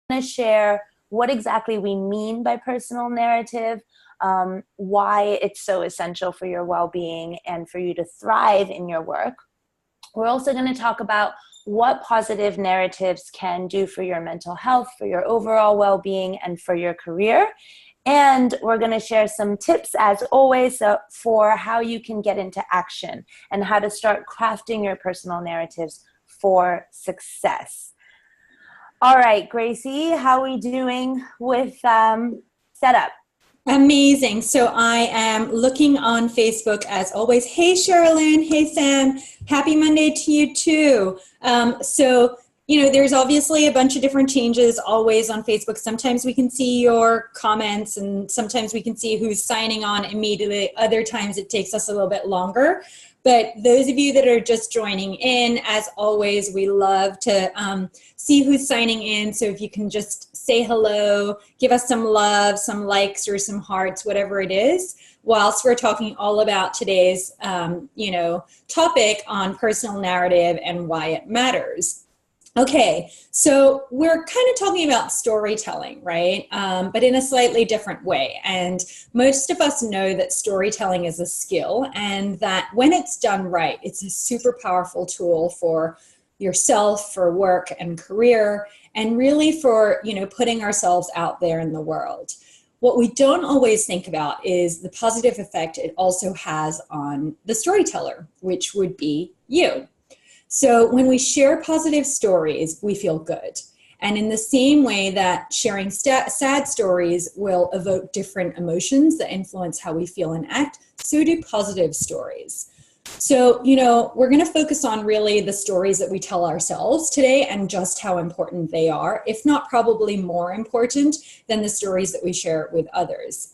going to share what exactly we mean by personal narrative, why it's so essential for your well-being and for you to thrive in your work. We're also going to talk about what positive narratives can do for your mental health, for your overall well-being, and for your career. And we're going to share some tips, as always, for how you can get into action and how to start crafting your personal narratives for success. All right, Gracie, how are we doing with setup? Amazing. So I am looking on Facebook as always. Hey, Sherilyn. Hey, Sam. Happy Monday to you too. There's obviously a bunch of different changes always on Facebook. Sometimes we can see your comments and sometimes we can see who's signing on immediately. Other times it takes us a little bit longer. But those of you that are just joining in, as always, we love to see who's signing in. So if you can just say hello, give us some love, some likes or some hearts, whatever it is, whilst we're talking all about today's, topic on personal narrative and why it matters. Okay, so we're kind of talking about storytelling, right? But in a slightly different way. And most of us know that storytelling is a skill and that when it's done right, it's a super powerful tool for yourself, for work and career, and really for, putting ourselves out there in the world. What we don't always think about is the positive effect it also has on the storyteller, which would be you. So when we share positive stories, we feel good. And in the same way that sharing sad stories will evoke different emotions that influence how we feel and act, so do positive stories. So, we're going to focus on really the stories that we tell ourselves today and just how important they are, if not probably more important than the stories that we share with others.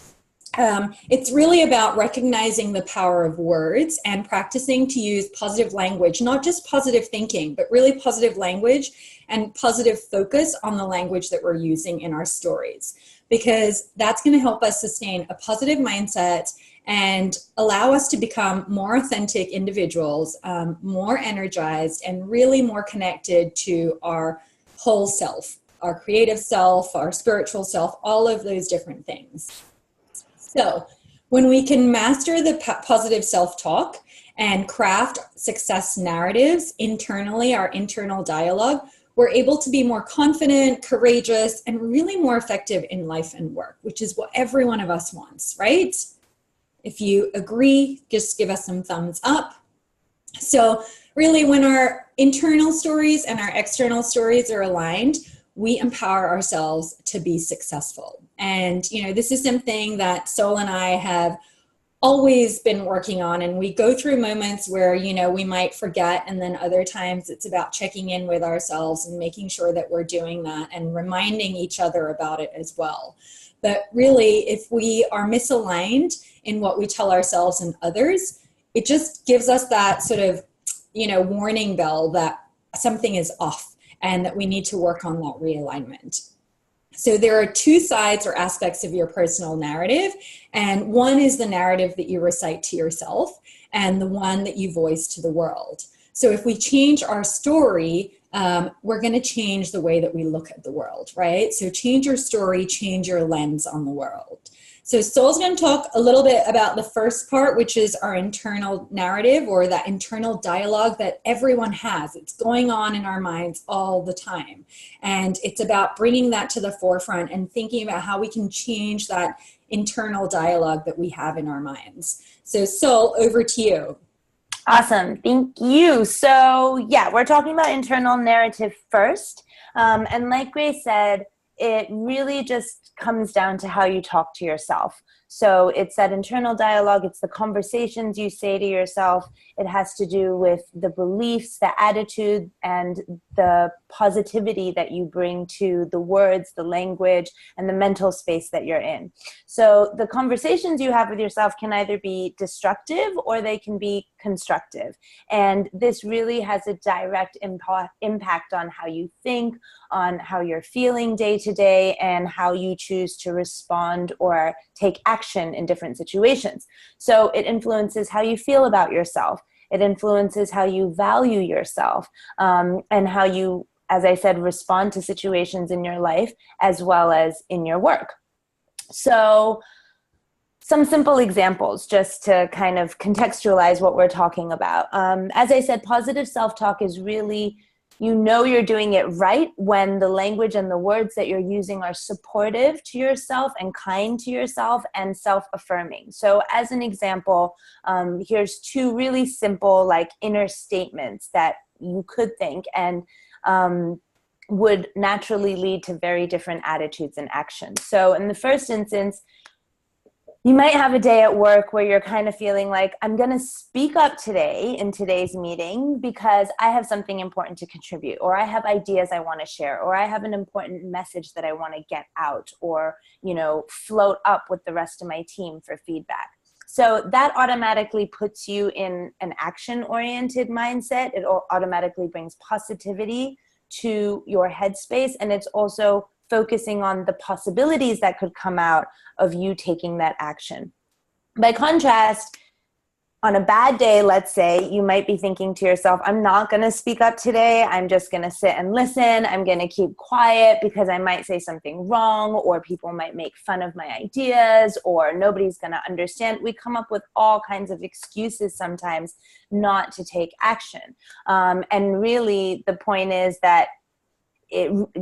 It's really about recognizing the power of words and practicing to use positive language, not just positive thinking, but really positive language and positive focus on the language that we're using in our stories, because that's going to help us sustain a positive mindset and allow us to become more authentic individuals, more energized, and really more connected to our whole self, our creative self, our spiritual self, all of those different things. So when we can master the positive self-talk and craft success narratives internally, our internal dialogue, we're able to be more confident, courageous, and really more effective in life and work, which is what every one of us wants, right? If you agree, just give us some thumbs up. So really, when our internal stories and our external stories are aligned, we empower ourselves to be successful. And, this is something that Sol and I have always been working on. And we go through moments where, we might forget. And then other times it's about checking in with ourselves and making sure that we're doing that and reminding each other about it as well. But really, if we are misaligned in what we tell ourselves and others, it just gives us that sort of, warning bell that something is off and that we need to work on that realignment. So there are two sides or aspects of your personal narrative, and one is the narrative that you recite to yourself and the one that you voice to the world. So if we change our story, we're going to change the way that we look at the world, right? So change your story, change your lens on the world. So Sol's going to talk a little bit about the first part, which is our internal narrative, or that internal dialogue that everyone has. It's going on in our minds all the time. And it's about bringing that to the forefront and thinking about how we can change that internal dialogue that we have in our minds. So Sol, over to you. Awesome. Thank you. So we're talking about internal narrative first. And like Grace said, it really just comes down to how you talk to yourself. So it's that internal dialogue. It's the conversations you say to yourself. It has to do with the beliefs, the attitude, and the positivity that you bring to the words, the language, and the mental space that you're in. So the conversations you have with yourself can either be destructive or they can be constructive. And this really has a direct impact on how you think, on how you're feeling day to day, and how you choose to respond or take action in different situations. So it influences how you feel about yourself. It influences how you value yourself, and how you as I said, respond to situations in your life as well as in your work. So some simple examples just to kind of contextualize what we're talking about. As I said, positive self-talk is really, you know, you're doing it right when the language and the words that you're using are supportive to yourself and kind to yourself and self-affirming. So as an example, here's two really simple like inner statements that you could think and would naturally lead to very different attitudes and actions. So in the first instance, you might have a day at work where you're kind of feeling like, I'm going to speak up today in today's meeting because I have something important to contribute, or I have ideas I want to share, or I have an important message that I want to get out, or, you know, float up with the rest of my team for feedback. So that automatically puts you in an action-oriented mindset. It automatically brings positivity to your headspace, and it's also focusing on the possibilities that could come out of you taking that action. By contrast, on a bad day, let's say, you might be thinking to yourself, I'm not going to speak up today. I'm just going to sit and listen. I'm going to keep quiet because I might say something wrong, or people might make fun of my ideas, or nobody's going to understand. We come up with all kinds of excuses sometimes not to take action. And really, the point is that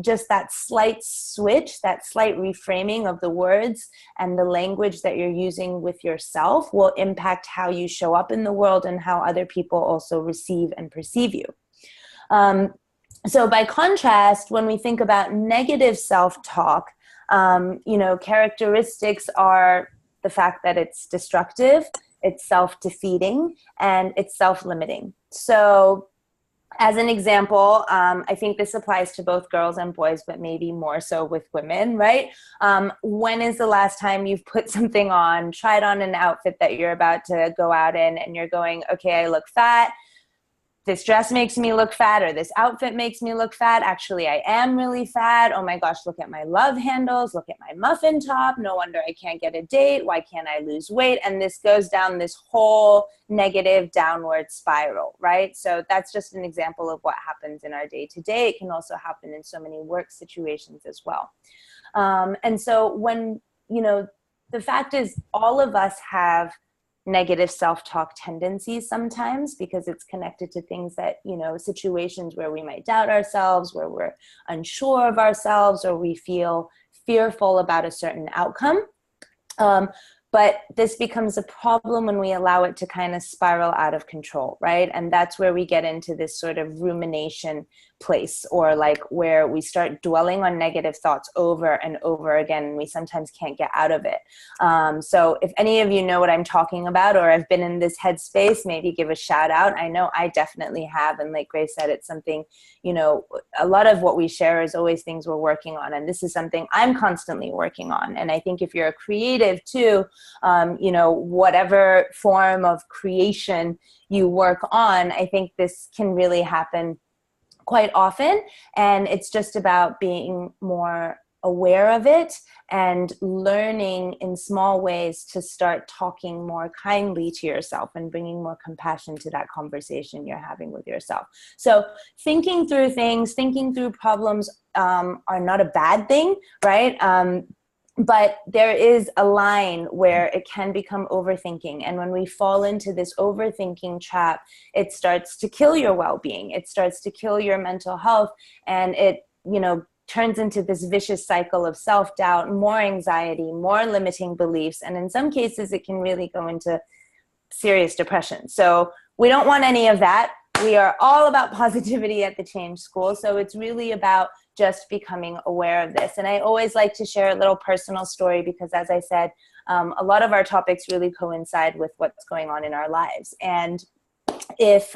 just that slight switch, that slight reframing of the words and the language that you're using with yourself will impact how you show up in the world and how other people also receive and perceive you. So by contrast, when we think about negative self-talk, you know, characteristics are the fact that it's destructive, it's self-defeating, and it's self-limiting. So as an example, I think this applies to both girls and boys, but maybe more so with women, right? When is the last time you've put something on, tried on an outfit that you're about to go out in, and you're going, okay, I look fat. This dress makes me look fat, or this outfit makes me look fat. Actually, I am really fat. Oh my gosh, look at my love handles. Look at my muffin top. No wonder I can't get a date. Why can't I lose weight? And this goes down this whole negative downward spiral, right? So that's just an example of what happens in our day-to-day. It can also happen in so many work situations as well. And so when, you know, the fact is all of us have negative self-talk tendencies sometimes, because it's connected to things that, you know, situations where we might doubt ourselves, where we're unsure of ourselves, or we feel fearful about a certain outcome. But this becomes a problem when we allow it to kind of spiral out of control, right? And that's where we get into this sort of rumination place, or like where we start dwelling on negative thoughts over and over again, and we sometimes can't get out of it. So if any of you know what I'm talking about, or have been in this headspace, maybe give a shout out. I know I definitely have. And like Grace said, it's something, you know, a lot of what we share is always things we're working on. And this is something I'm constantly working on. And I think if you're a creative too, you know, whatever form of creation you work on, I think this can really happen quite often. And it's just about being more aware of it and learning in small ways to start talking more kindly to yourself and bringing more compassion to that conversation you're having with yourself. So thinking through things, thinking through problems are not a bad thing, right? But there is a line where it can become overthinking. And when we fall into this overthinking trap, it starts to kill your well-being. It starts to kill your mental health. And it, you know, turns into this vicious cycle of self-doubt, more anxiety, more limiting beliefs. And in some cases, it can really go into serious depression. So we don't want any of that. We are all about positivity at the Change School. So it's really about just becoming aware of this. And I always like to share a little personal story because, as I said, a lot of our topics really coincide with what's going on in our lives. And if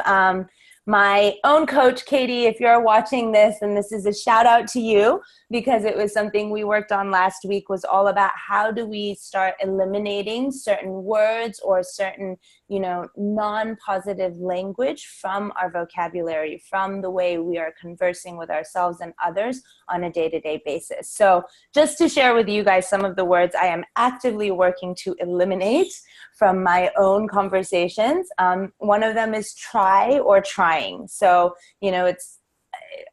my own coach, Katie, if you're watching this, and this is a shout out to you because it was something we worked on last week, was all about how do we start eliminating certain words or certain, you know, non-positive language from our vocabulary, from the way we are conversing with ourselves and others on a day-to-day basis. So just to share with you guys some of the words I am actively working to eliminate from my own conversations. One of them is try or trying. So, you know,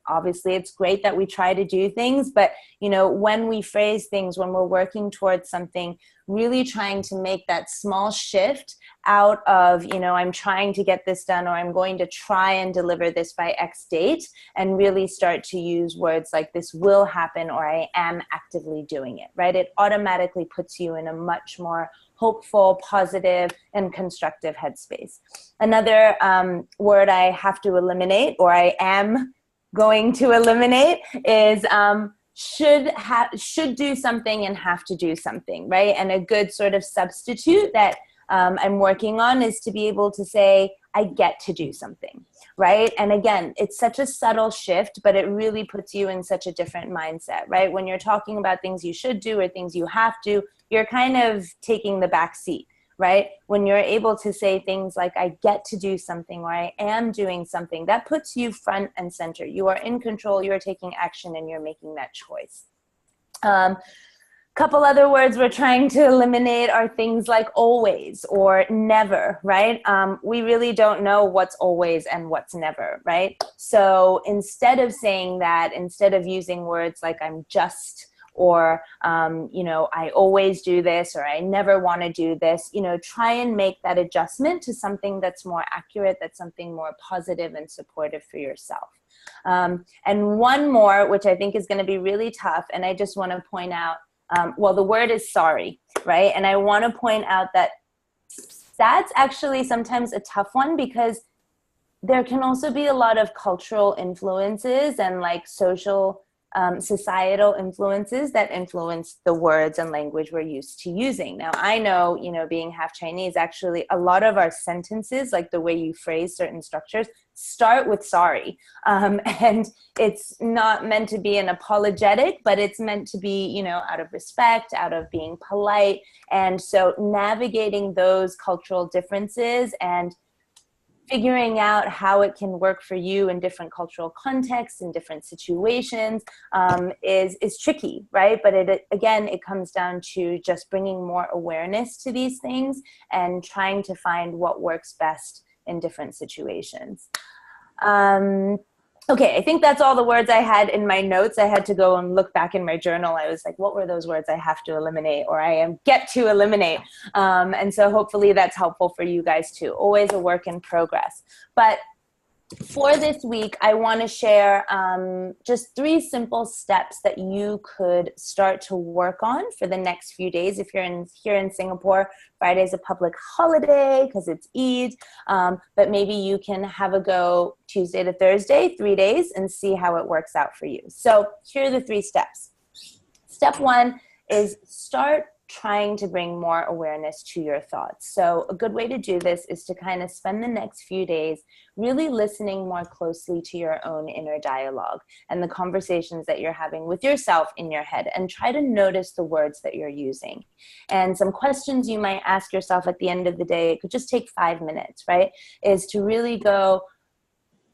obviously it's great that we try to do things, but when we phrase things, when we're working towards something, really trying to make that small shift out of, I'm trying to get this done, or I'm going to try and deliver this by X date, and really start to use words like this will happen, or I am actively doing it, right? It automatically puts you in a much more hopeful, positive, and constructive headspace. Another word I have to eliminate, or I am going to eliminate, is should do something and have to do something, right? And a good sort of substitute that I'm working on is to be able to say, I get to do something, right? And again, it's such a subtle shift, but it really puts you in such a different mindset, right? When you're talking about things you should do or things you have to, you're kind of taking the back seat, right? When you're able to say things like, I get to do something, or I am doing something, that puts you front and center. You are in control, you're taking action, and you're making that choice. Couple other words we're trying to eliminate are things like always or never, right? We really don't know what's always and what's never, right? So instead of saying that, instead of using words like I'm just, or, I always do this, or I never want to do this, try and make that adjustment to something that's more accurate, that's something more positive and supportive for yourself. And one more, which I think is going to be really tough, and I just want to point out, the word is sorry, right? And I want to point out that that's actually sometimes a tough one, because there can also be a lot of cultural influences and like social, societal influences that influence the words and language we're used to using. Now, I know, being half Chinese, actually a lot of our sentences, like the way you phrase certain structures, start with sorry. And it's not meant to be an apologetic, but it's meant to be, out of respect, out of being polite. And so navigating those cultural differences and figuring out how it can work for you in different cultural contexts, in different situations, is tricky, right? But it comes down to just bringing more awareness to these things and trying to find what works best in different situations. Okay, I think that's all the words I had in my notes. I had to go and look back in my journal. I was like, what were those words I have to eliminate, or I get to eliminate? And so hopefully that's helpful for you guys too. Always a work in progress. But for this week, I want to share just 3 simple steps that you could start to work on for the next few days. If you're here in Singapore, Friday is a public holiday because it's Eid, but maybe you can have a go Tuesday to Thursday, 3 days, and see how it works out for you. So here are the 3 steps. Step 1 is start trying to bring more awareness to your thoughts. So a good way to do this is to kind of spend the next few days really listening more closely to your own inner dialogue and the conversations that you're having with yourself in your head, and try to notice the words that you're using. And some questions you might ask yourself at the end of the day, it could just take 5 minutes, right? Is to really go,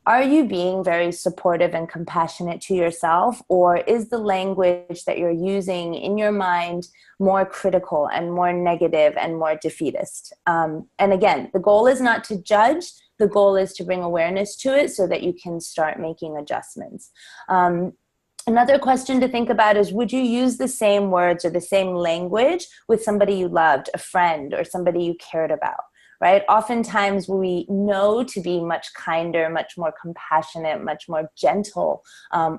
are you being very supportive and compassionate to yourself, or is the language that you're using in your mind more critical and more negative and more defeatist? And again, the goal is not to judge. The goal is to bring awareness to it so that you can start making adjustments. Another question to think about is, would you use the same words or the same language with somebody you loved, a friend, or somebody you cared about? Right? Oftentimes we know to be much kinder, much more compassionate, much more gentle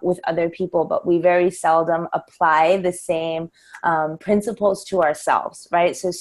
with other people, but we very seldom apply the same principles to ourselves, right? So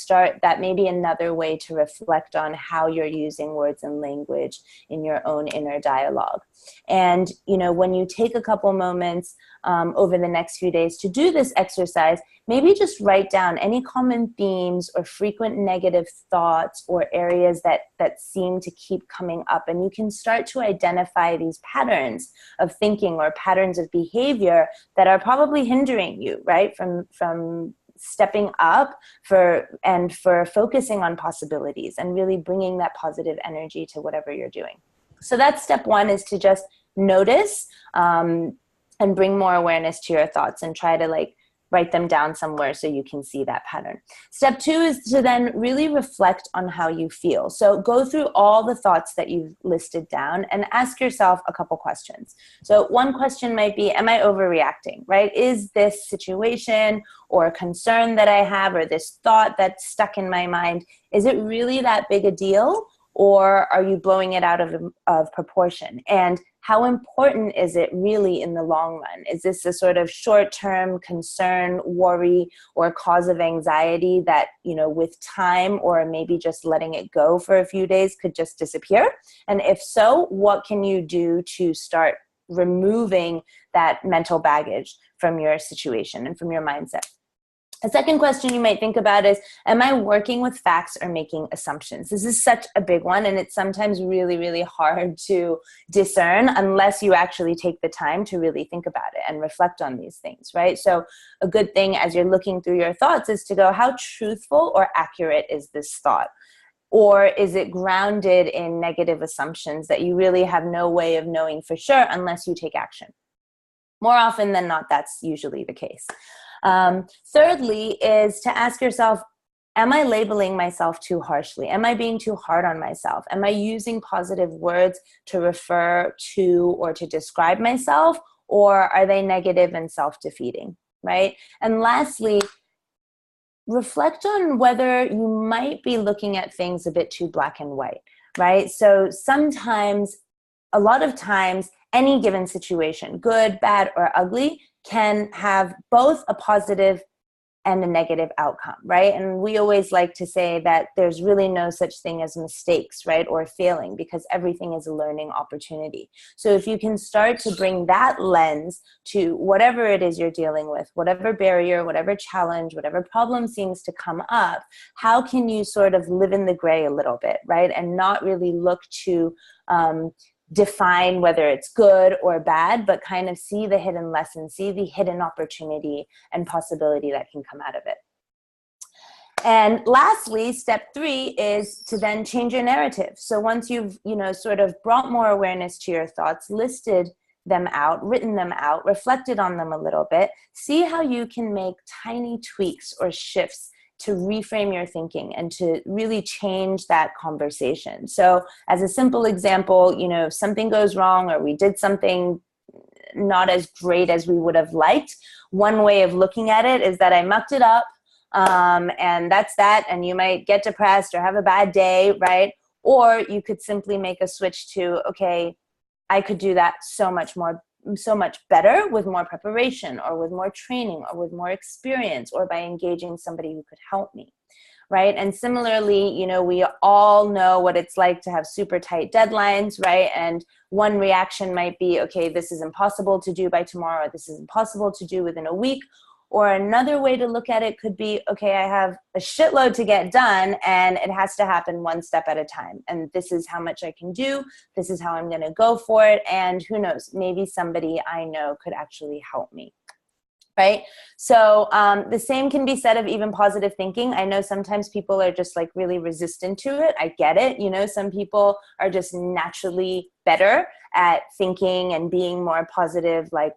that may be another way to reflect on how you're using words and language in your own inner dialogue. And, when you take a couple moments over the next few days to do this exercise, maybe just write down any common themes or frequent negative thoughts or areas that seem to keep coming up. And you can start to identify these patterns of thinking or patterns of behavior that are probably hindering you, right, from stepping up for focusing on possibilities and really bringing that positive energy to whatever you're doing. So that's step 1, is to just notice and bring more awareness to your thoughts, and try to write them down somewhere so you can see that pattern. Step 2 is to then really reflect on how you feel. So go through all the thoughts that you've listed down and ask yourself a couple questions. So one question might be, am I overreacting, right? Is this situation or concern that I have, or this thought that's stuck in my mind, is it really that big a deal? Or are you blowing it out of proportion? And how important is it really in the long run? Is this a sort of short-term concern, worry, or cause of anxiety that, with time or maybe just letting it go for a few days could just disappear? And if so, what can you do to start removing that mental baggage from your situation and from your mindset? A second question you might think about is, am I working with facts or making assumptions? This is such a big one, and it's sometimes really, really hard to discern unless you actually take the time to really think about it and reflect on these things, right? So a good thing as you're looking through your thoughts is to go, how truthful or accurate is this thought? Or is it grounded in negative assumptions that you really have no way of knowing for sure unless you take action? More often than not, that's usually the case. Thirdly is to ask yourself, am I labeling myself too harshly? Am I being too hard on myself? Am I using positive words to refer to or to describe myself? Or are they negative and self-defeating, right? And lastly, reflect on whether you might be looking at things a bit too black and white, right? So sometimes, a lot of times, any given situation, good, bad, or ugly, can have both a positive and a negative outcome, right? And we always like to say that there's really no such thing as mistakes, right? Or failing, because everything is a learning opportunity. So if you can start to bring that lens to whatever it is you're dealing with, whatever barrier, whatever challenge, whatever problem seems to come up, how can you sort of live in the gray a little bit, right? And not really look to define whether it's good or bad, but kind of see the hidden lesson, see the hidden opportunity and possibility that can come out of it. And lastly, step 3 is to then change your narrative. So once you've, sort of brought more awareness to your thoughts, listed them out, written them out, reflected on them a little bit, see how you can make tiny tweaks or shifts to reframe your thinking and to really change that conversation. So as a simple example, if something goes wrong or we did something not as great as we would have liked, one way of looking at it is that I mucked it up, and that's that, and you might get depressed or have a bad day, right? Or you could simply make a switch to, okay, I could do that so much better with more preparation or with more training or with more experience or by engaging somebody who could help me, right? And similarly, we all know what it's like to have super tight deadlines, right? And one reaction might be, okay, this is impossible to do by tomorrow, or this is impossible to do within a week. Or another way to look at it could be, okay, I have a shitload to get done and it has to happen one step at a time. And this is how much I can do. This is how I'm going to go for it. And who knows, maybe somebody I know could actually help me. Right? So the same can be said of even positive thinking. I know sometimes people are just like really resistant to it. I get it. Some people are just naturally better at thinking and being more positive, like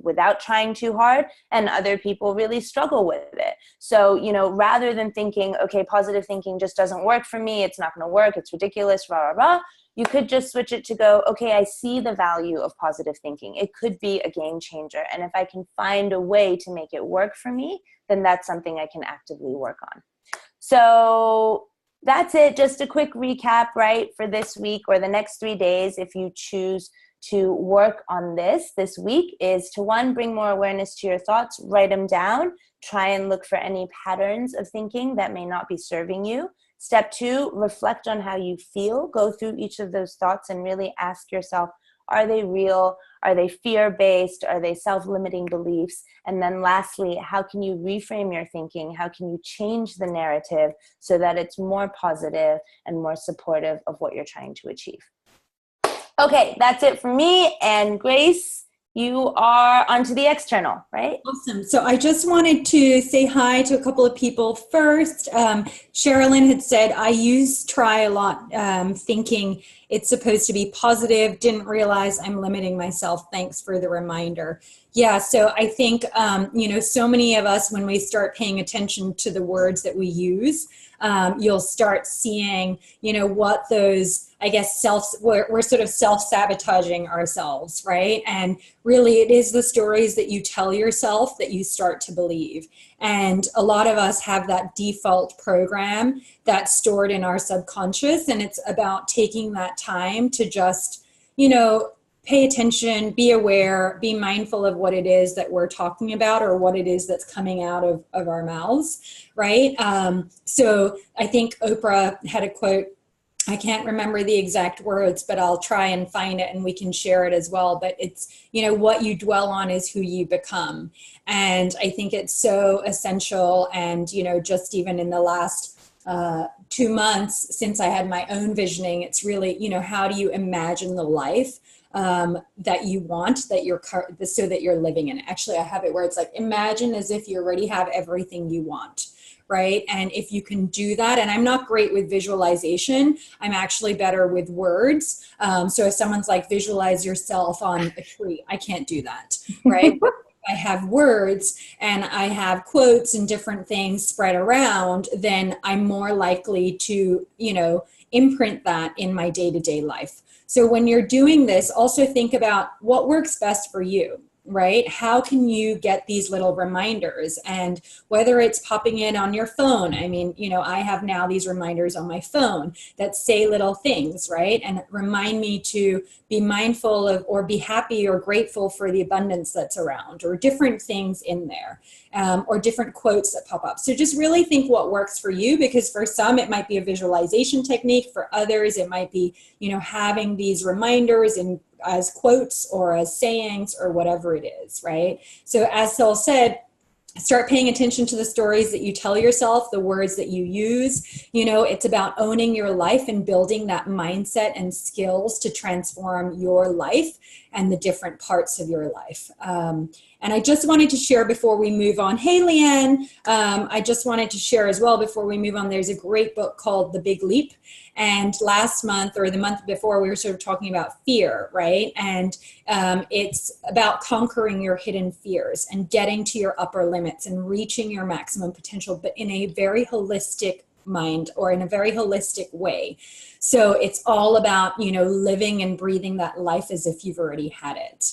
without trying too hard, and other people really struggle with it. So, rather than thinking, okay, positive thinking just doesn't work for me, it's not going to work, it's ridiculous, rah, rah, rah, you could just switch it to go, okay, I see the value of positive thinking. It could be a game changer. And if I can find a way to make it work for me, then that's something I can actively work on. So that's it. Just a quick recap, right, for this week or the next 3 days, if you choose to work on this week, is to, 1, bring more awareness to your thoughts, write them down, try and look for any patterns of thinking that may not be serving you. Step 2, reflect on how you feel, go through each of those thoughts and really ask yourself, are they real? Are they fear-based? Are they self-limiting beliefs? And then lastly, how can you reframe your thinking? How can you change the narrative so that it's more positive and more supportive of what you're trying to achieve? Okay, that's it for me. And Grace, you are onto the external, right? Awesome. So I just wanted to say hi to a couple of people first. Sherilyn had said, I use try a lot, thinking it's supposed to be positive. Didn't realize I'm limiting myself. Thanks for the reminder. Yeah, so I think, so many of us, when we start paying attention to the words that we use, you'll start seeing, what those, I guess, we're sort of self-sabotaging ourselves, right? And really it is the stories that you tell yourself that you start to believe. And a lot of us have that default program that's stored in our subconscious, and it's about taking that time to just, pay attention, be aware, be mindful of what it is that we're talking about or what it is that's coming out of our mouths, right? So I think Oprah had a quote, I can't remember the exact words, but I'll try and find it and we can share it as well. But it's, what you dwell on is who you become. And I think it's so essential. And, just even in the last 2 months since I had my own visioning, it's really, how do you imagine the life that you want, so that you're living in it. Actually, I have it where it's like, imagine as if you already have everything you want, right? And if you can do that, and I'm not great with visualization, I'm actually better with words. So if someone's like, visualize yourself on a tree, I can't do that, right? I have words and I have quotes and different things spread around, then I'm more likely to, imprint that in my day-to-day life. So when you're doing this, also think about what works best for you, right? How can you get these little reminders? And whether it's popping in on your phone, I mean, I have now these reminders on my phone that say little things, right? And remind me to be mindful of, or be happy or grateful for the abundance that's around, or different things in there, or different quotes that pop up. So just really think what works for you, because for some, it might be a visualization technique. For others, it might be, having these reminders and as quotes or as sayings or whatever it is, right? So as Syl said, start paying attention to the stories that you tell yourself, the words that you use. It's about owning your life and building that mindset and skills to transform your life and the different parts of your life. And I just wanted to share before we move on. Hey, Leanne, I just wanted to share as well before we move on, there's a great book called The Big Leap. And last month or the month before, we were sort of talking about fear, right? And it's about conquering your hidden fears and getting to your upper limits and reaching your maximum potential, but in a very holistic mind or in a very holistic way. So it's all about, living and breathing that life as if you've already had it.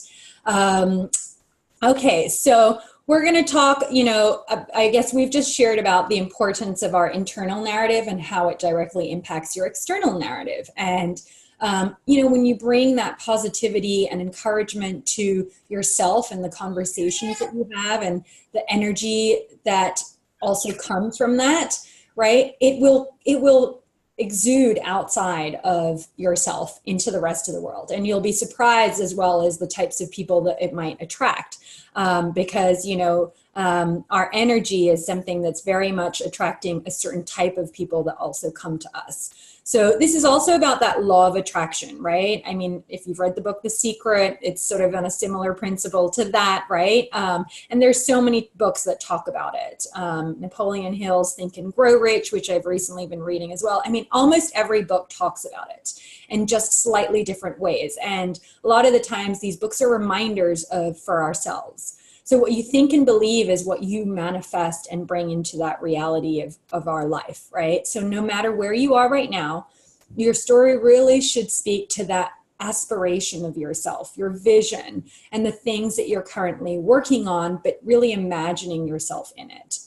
Okay, so we're going to talk, I guess we've just shared about the importance of our internal narrative and how it directly impacts your external narrative. And, when you bring that positivity and encouragement to yourself and the conversations that you have and the energy that also comes from that, right? It will exude outside of yourself into the rest of the world. And you'll be surprised as well as the types of people that it might attract. Because, our energy is something that's very much attracting a certain type of people that also come to us. So this is also about that law of attraction, right? I mean, if you've read the book, The Secret, it's sort of on a similar principle to that, right? And there's so many books that talk about it. Napoleon Hill's Think and Grow Rich, which I've recently been reading as well. I mean, almost every book talks about it in just slightly different ways. And a lot of the times these books are reminders for ourselves. So what you think and believe is what you manifest and bring into that reality of our life, right? So no matter where you are right now, your story really should speak to that aspiration of yourself, your vision, and the things that you're currently working on, but really imagining yourself in it.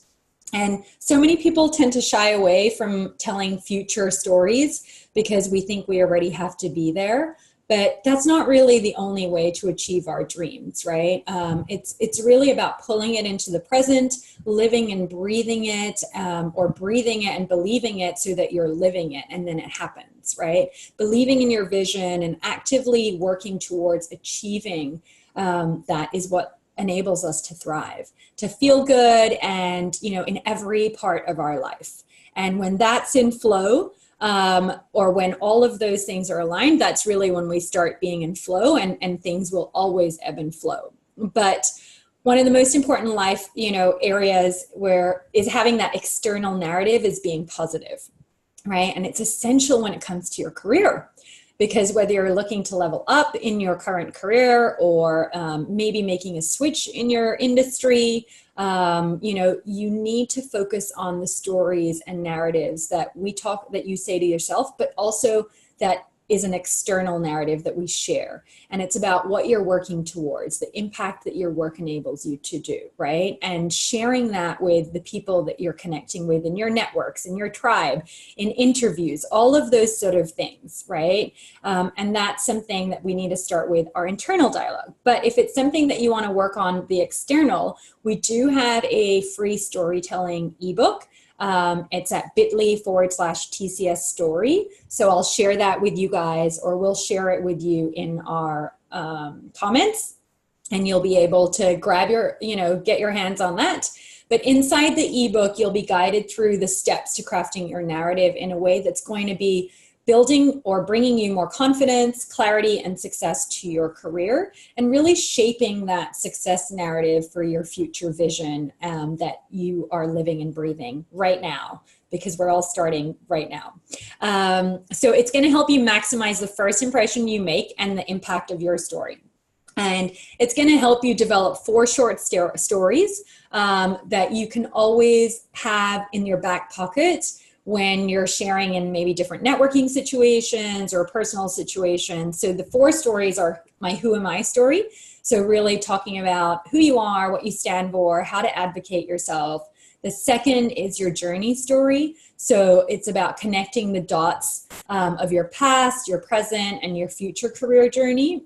And so many people tend to shy away from telling future stories because we think we already have to be there. But that's not really the only way to achieve our dreams, right? It's really about pulling it into the present, living and breathing it, or breathing it and believing it so that you're living it, and then it happens, right? Believing in your vision and actively working towards achieving that is what enables us to thrive, to feel good, and in every part of our life. And when that's in flow, or when all of those things are aligned, that's really when we start being in flow, and things will always ebb and flow. But one of the most important life, areas where is having that external narrative is being positive, right? And it's essential when it comes to your career, because whether you're looking to level up in your current career or maybe making a switch in your industry, you need to focus on the stories and narratives that you say to yourself, but also that is an external narrative that we share. And it's about what you're working towards, the impact that your work enables you to do, right? And sharing that with the people that you're connecting with in your networks, in your tribe, in interviews, all of those sort of things, right? And that's something that we need to start with our internal dialogue. But if it's something that you want to work on the external, we do have a free storytelling ebook. It's at bit.ly/TCS story. So I'll share that with you guys, or we'll share it with you in our comments, and you'll be able to grab get your hands on that. But inside the ebook, you'll be guided through the steps to crafting your narrative in a way that's going to be building or bringing you more confidence, clarity, and success to your career, and really shaping that success narrative for your future vision that you are living and breathing right now, because we're all starting right now. So it's going to help you maximize the first impression you make and the impact of your story. And it's going to help you develop 4 short stories that you can always have in your back pocket when you're sharing in maybe different networking situations or personal situations. So the 4 stories are my who am I story. So really talking about who you are, what you stand for, how to advocate yourself. The second is your journey story. So it's about connecting the dots of your past, your present, and your future career journey.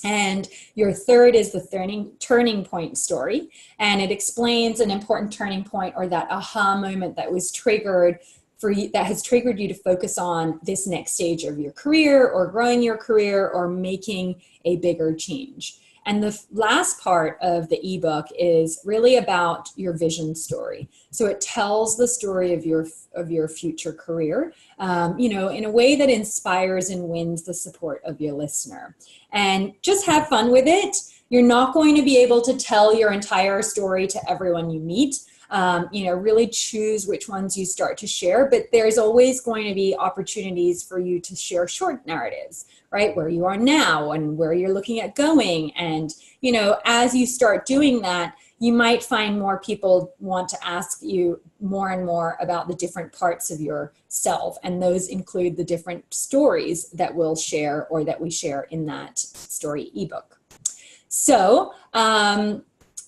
And your third is the turning point story. And it explains an important turning point, or that aha moment that was triggered for you, that has triggered you to focus on this next stage of your career, or growing your career, or making a bigger change. And the last part of the ebook is really about your vision story. So it tells the story of your future career, in a way that inspires and wins the support of your listener. And just have fun with it. You're not going to be able to tell your entire story to everyone you meet. Really choose which ones you start to share, but there's always going to be opportunities for you to share short narratives, right? Where you are now and where you're looking at going. And, as you start doing that, you might find more people want to ask you more and more about the different parts of yourself. And those include the different stories that we'll share, or that we share in that story ebook. So,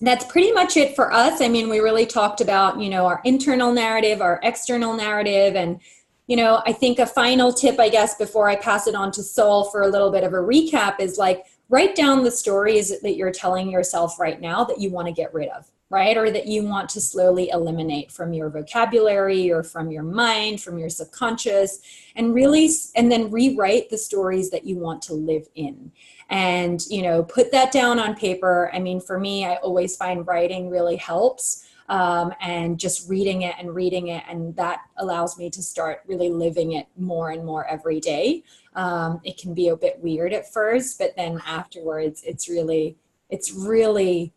that's pretty much it for us. I mean, we really talked about, our internal narrative, our external narrative. And, I think a final tip, I guess, before I pass it on to Sol for a little bit of a recap is write down the stories that you're telling yourself right now that you want to get rid of, right? Or that you want to slowly eliminate from your vocabulary or from your mind, from your subconscious, and then rewrite the stories that you want to live in. And, put that down on paper. I mean, for me, I always find writing really helps, and just reading it. And that allows me to start really living it more and more every day. It can be a bit weird at first, but then afterwards, it's really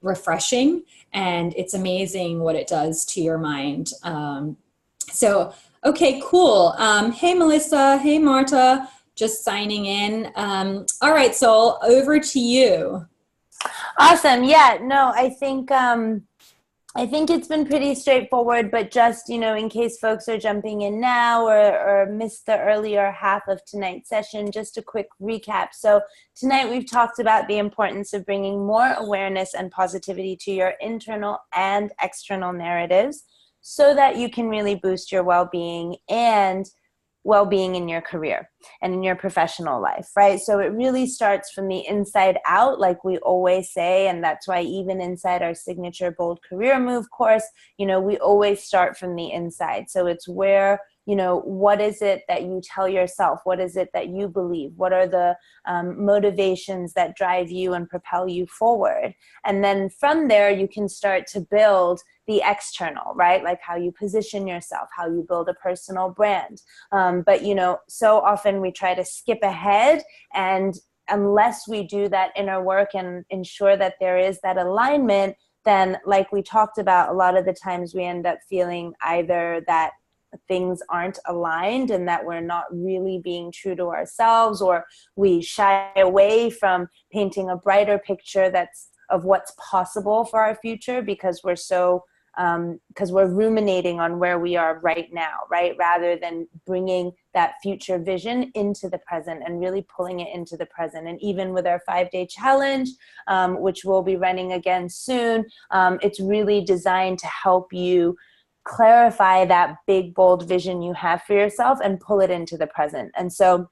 refreshing, and it's amazing what it does to your mind. Okay, cool. Hey, Melissa. Hey, Marta. Just signing in. All right, Sol, over to you. Awesome. Yeah, no, I think it's been pretty straightforward, but just, in case folks are jumping in now or missed the earlier half of tonight's session, just a quick recap. So tonight we've talked about the importance of bringing more awareness and positivity to your internal and external narratives so that you can really boost your well-being in your career and in your professional life, right? So it really starts from the inside out, like we always say, and that's why even inside our signature Bold Career Move course, we always start from the inside. So it's where you know, what is it that you tell yourself? What is it that you believe? What are the motivations that drive you and propel you forward? And then from there, you can start to build the external, right? Like how you position yourself, how you build a personal brand. But, you know, so often we try to skip ahead, and unless we do that inner work and ensure that there is that alignment, then like we talked about, a lot of the times we end up feeling either that things aren't aligned and that we're not really being true to ourselves, or we shy away from painting a brighter picture that's of what's possible for our future because we're so because we're ruminating on where we are right now, right? Rather than bringing that future vision into the present and really pulling it into the present. And even with our 5-day challenge, which we'll be running again soon, it's really designed to help you clarify that big, bold vision you have for yourself and pull it into the present. And so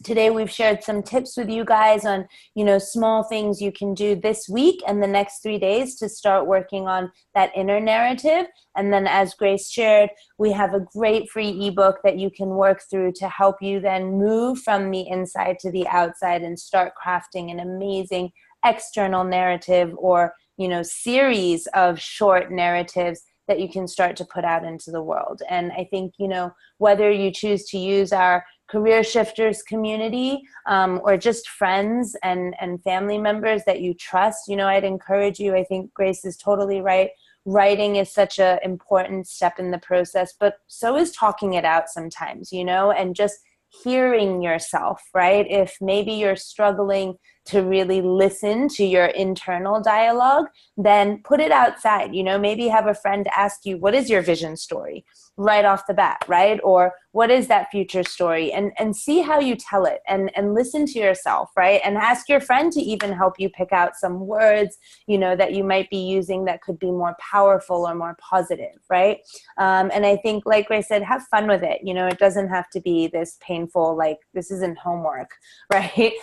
today we've shared some tips with you guys on, you know, small things you can do this week and the next 3 days to start working on that inner narrative. And then as Grace shared, we have a great free ebook that you can work through to help you then move from the inside to the outside and start crafting an amazing external narrative, or, you know, series of short narratives that you can start to put out into the world. And I think, you know, whether you choose to use our Career Shifters community or just friends and family members that you trust, you know, I'd encourage you. I think Grace is totally right. Writing is such an important step in the process, but so is talking it out sometimes, you know, and just hearing yourself, right? If maybe you're struggling to really listen to your internal dialogue, then put it outside. You know, maybe have a friend ask you, what is your vision story right off the bat, right? Or what is that future story? And see how you tell it, and listen to yourself, right? And ask your friend to even help you pick out some words, you know, that you might be using that could be more powerful or more positive, right? And I think, like Grace said, have fun with it. You know, it doesn't have to be this painful, like this isn't homework, right?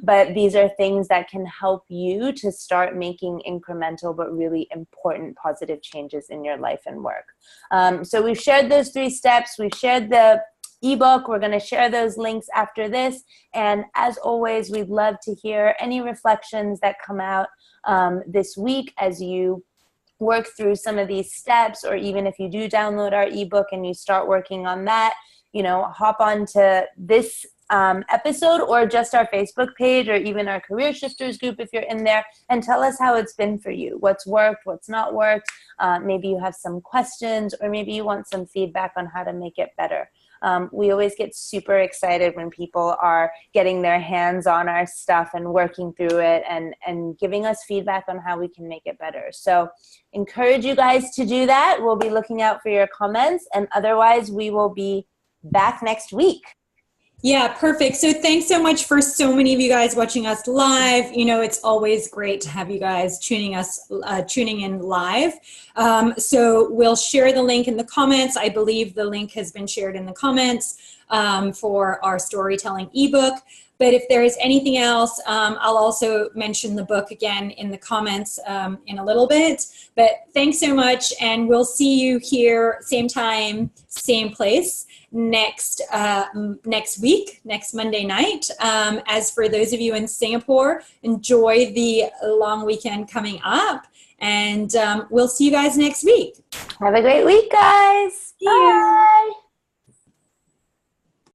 But these are things that can help you to start making incremental but really important positive changes in your life and work. So we've shared those 3 steps. We've shared the ebook. We're going to share those links after this. And as always, we'd love to hear any reflections that come out this week as you work through some of these steps, or even if you do download our ebook and you start working on that, you know, hop on to this episode or just our Facebook page or even our Career Shifters group if you're in there, and tell us how it's been for you, what's worked, what's not worked. Maybe you have some questions, or maybe you want some feedback on how to make it better. We always get super excited when people are getting their hands on our stuff and working through it and giving us feedback on how we can make it better. So encourage you guys to do that. We'll be looking out for your comments, and otherwise we will be back next week. Yeah, perfect. So thanks so much for so many of you guys watching us live. You know, it's always great to have you guys tuning in live. So we'll share the link in the comments. I believe the link has been shared in the comments for our storytelling ebook. But if there is anything else, I'll also mention the book again in the comments in a little bit. But thanks so much, and we'll see you here, same time, same place, next week, next Monday night. As for those of you in Singapore, enjoy the long weekend coming up, and we'll see you guys next week. Have a great week, guys. Bye.